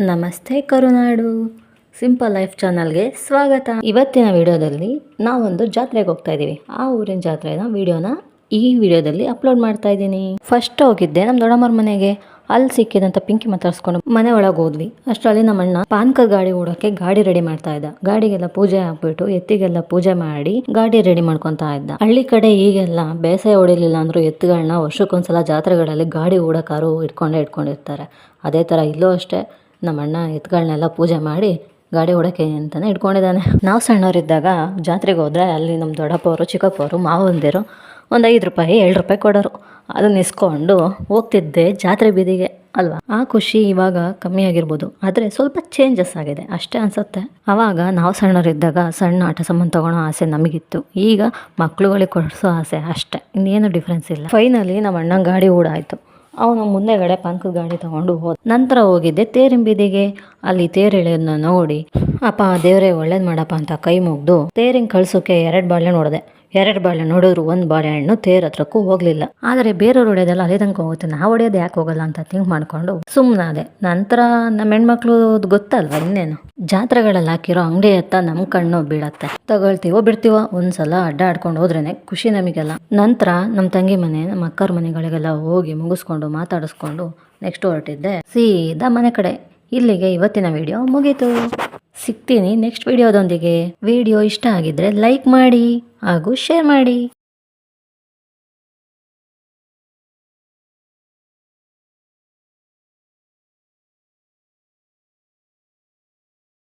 ನಮಸ್ತೆ ಕರುನಾಡು simple life ಚಾನಲ್ಗೆ ಸ್ವಾಗತ. ಇವತ್ತಿನ ವಿಡಿಯೋದಲ್ಲಿ ನಾವೊಂದು ಜಾತ್ರೆಗೆ ಹೋಗ್ತಾ ಇದ್ದೀವಿ. ಆ ಊರಿನ ಜಾತ್ರೆನ ವಿಡಿಯೋನ ಈ ವಿಡಿಯೋದಲ್ಲಿ ಅಪ್ಲೋಡ್ ಮಾಡ್ತಾ ಇದ್ದೀನಿ. ಫಸ್ಟ್ ಹೋಗಿದ್ದೆ ನಮ್ಮ ದೊಡ್ಡಮ್ಮರ ಮನೆಗೆ. ಅಲ್ಲಿ ಸಿಕ್ಕಿದಂತ ಪಿಂಕಿ ಮಾತಾಡ್ಸ್ಕೊಂಡು ಮನೆ ಒಳಗೆ ಹೋದ್ವಿ. ಅಷ್ಟರಲ್ಲಿ ನಮ್ಮಣ್ಣ ಪಾನ್ಕ ಗಾಡಿ ಓಡೋಕೆ ಗಾಡಿ ರೆಡಿ ಮಾಡ್ತಾ ಇದ್ದ. ಗಾಡಿಗೆಲ್ಲ ಪೂಜೆ ಹಾಕ್ಬಿಟ್ಟು ಎತ್ತಿಗೆಲ್ಲ ಪೂಜೆ ಮಾಡಿ ಗಾಡಿ ರೆಡಿ ಮಾಡ್ಕೊಂತ ಇದ್ದ. ಹಳ್ಳಿ ಕಡೆ ಈಗೆಲ್ಲ ಬೇಸಾಯ ಹೊಡಿಲಿಲ್ಲ ಅಂದ್ರೂ ಎತ್ತುಗಳನ್ನ ವರ್ಷಕ್ಕೊಂದ್ಸಲ ಜಾತ್ರೆಗಳಲ್ಲಿ ಗಾಡಿ ಓಡೋಕಾರು ಇಟ್ಕೊಂಡಿರ್ತಾರೆ. ಅದೇ ತರ ಇಲ್ಲೂ ಅಷ್ಟೇ ನಮ್ಮಣ್ಣ ಎತ್ತುಗಳನ್ನೆಲ್ಲ ಪೂಜೆ ಮಾಡಿ ಗಾಡಿ ಓಡೋಕೆ ಅಂತಾನೆ ಇಟ್ಕೊಂಡಿದ್ದಾನೆ. ನಾವು ಸಣ್ಣವರಿದ್ದಾಗ ಜಾತ್ರೆಗೆ ಹೋದ್ರೆ ಅಲ್ಲಿ ನಮ್ಮ ದೊಡ್ಡಪ್ಪವರು ಚಿಕ್ಕಪ್ಪವರು ಮಾವಂದಿರು ಒಂದು 5 ರೂಪಾಯಿ 7 ರೂಪಾಯಿ ಕೊಡೋರು. ಅದನ್ನ ಇಸ್ಕೊಂಡು ಹೋಗ್ತಿದ್ದೆ ಜಾತ್ರೆ ಬೀದಿಗೆ ಅಲ್ವಾ. ಆ ಖುಷಿ ಇವಾಗ ಕಮ್ಮಿ ಆಗಿರ್ಬೋದು, ಆದರೆ ಸ್ವಲ್ಪ ಚೇಂಜಸ್ ಆಗಿದೆ ಅಷ್ಟೇ ಅನ್ಸುತ್ತೆ. ಅವಾಗ ನಾವು ಸಣ್ಣವರಿದ್ದಾಗ ಸಣ್ಣ ಆಟ ಸಾಮಾನು ತಗೊಳ್ಳೋ ಆಸೆ ನಮಗಿತ್ತು. ಈಗ ಮಕ್ಳುಗಳಿಗೆ ಕೊಡಿಸೋ ಆಸೆ ಅಷ್ಟೇ, ಇನ್ನೇನು ಡಿಫ್ರೆನ್ಸ್ ಇಲ್ಲ. ಫೈನಲಿ ನಮ್ಮ ಅಣ್ಣ ಗಾಡಿ ಓಡಾಯಿತು. ಅವನು ಮುಂದೆಗಡೆ ಪಾನ್ಕದ ಗಾಡಿ ತಗೊಂಡು ಹೋದ. ನಂತರ ಹೋಗಿದ್ದೆ ತೇರಿನ ಬೀದಿಗೆ. ಅಲ್ಲಿ ತೇರು ಎಳೆಯೋದನ್ನ ನೋಡಿ ಅಪ್ಪ ದೇವರೇ ಒಳ್ಳೇದು ಮಾಡಪ್ಪ ಅಂತ ಕೈ ಮುಗ್ದು ತೇರಿನ ಕಳ್ಸೋಕೆ 2 ಬಾಳೆಹಣ್ಣು ಹೊಡೆದೆ. 2 ಬಾಳೆಹಣ್ಣು ನೋಡಿದ್ರು 1 ಬಾಳೆಹಣ್ಣು ತೇರ್ ಹತ್ರಕ್ಕೂ ಹೋಗ್ಲಿಲ್ಲ. ಆದರೆ ಬೇರೆಯವ್ರು ಹೊಡೆಯೋದೆಲ್ಲ ಅಲ್ಲೇ ತನಕ ಹೋಗುತ್ತೆ, ನಾವು ಹೊಡೆಯೋದು ಯಾಕೆ ಹೋಗಲ್ಲ ಅಂತ ಥಿಂಕ್ ಮಾಡ್ಕೊಂಡು ಸುಮ್ಮನಾದೆ. ನಂತರ ನಮ್ಮ ಹೆಣ್ಮಕ್ಳು ಗೊತ್ತಲ್ವ ಇನ್ನೇನು, ಜಾತ್ರೆಗಳಲ್ಲಿ ಹಾಕಿರೋ ಅಂಗಡಿ ಹತ್ತ ನಮ್ಮ ಕಣ್ಣು ಬೀಳತ್ತೆ. ತಗೊಳ್ತೀವೋ ಬಿಡ್ತೀವೋ, ಒಂದ್ಸಲ ಅಡ್ಡ ಆಡ್ಕೊಂಡು ಹೋದ್ರೇನೆ ಖುಷಿ ನಮಗೆಲ್ಲ. ನಂತರ ನಮ್ಮ ತಂಗಿ ಮನೆ ನಮ್ಮ ಅಕ್ಕರ ಮನೆಗಳಿಗೆಲ್ಲ ಹೋಗಿ ಮುಗಿಸ್ಕೊಂಡು ಮಾತಾಡಿಸ್ಕೊಂಡು ನೆಕ್ಸ್ಟ್ ಹೊರಟಿದ್ದೆ ಸೀದಾ ಮನೆ ಕಡೆ. ಇಲ್ಲಿಗೆ ಇವತ್ತಿನ ವಿಡಿಯೋ ಮುಗೀತು. ಸಿಗ್ತೀನಿ ನೆಕ್ಸ್ಟ್ ವಿಡಿಯೋದೊಂದಿಗೆ. ವಿಡಿಯೋ ಇಷ್ಟ ಆಗಿದ್ರೆ ಲೈಕ್ ಮಾಡಿ ಹಾಗೂ ಶೇರ್ ಮಾಡಿ.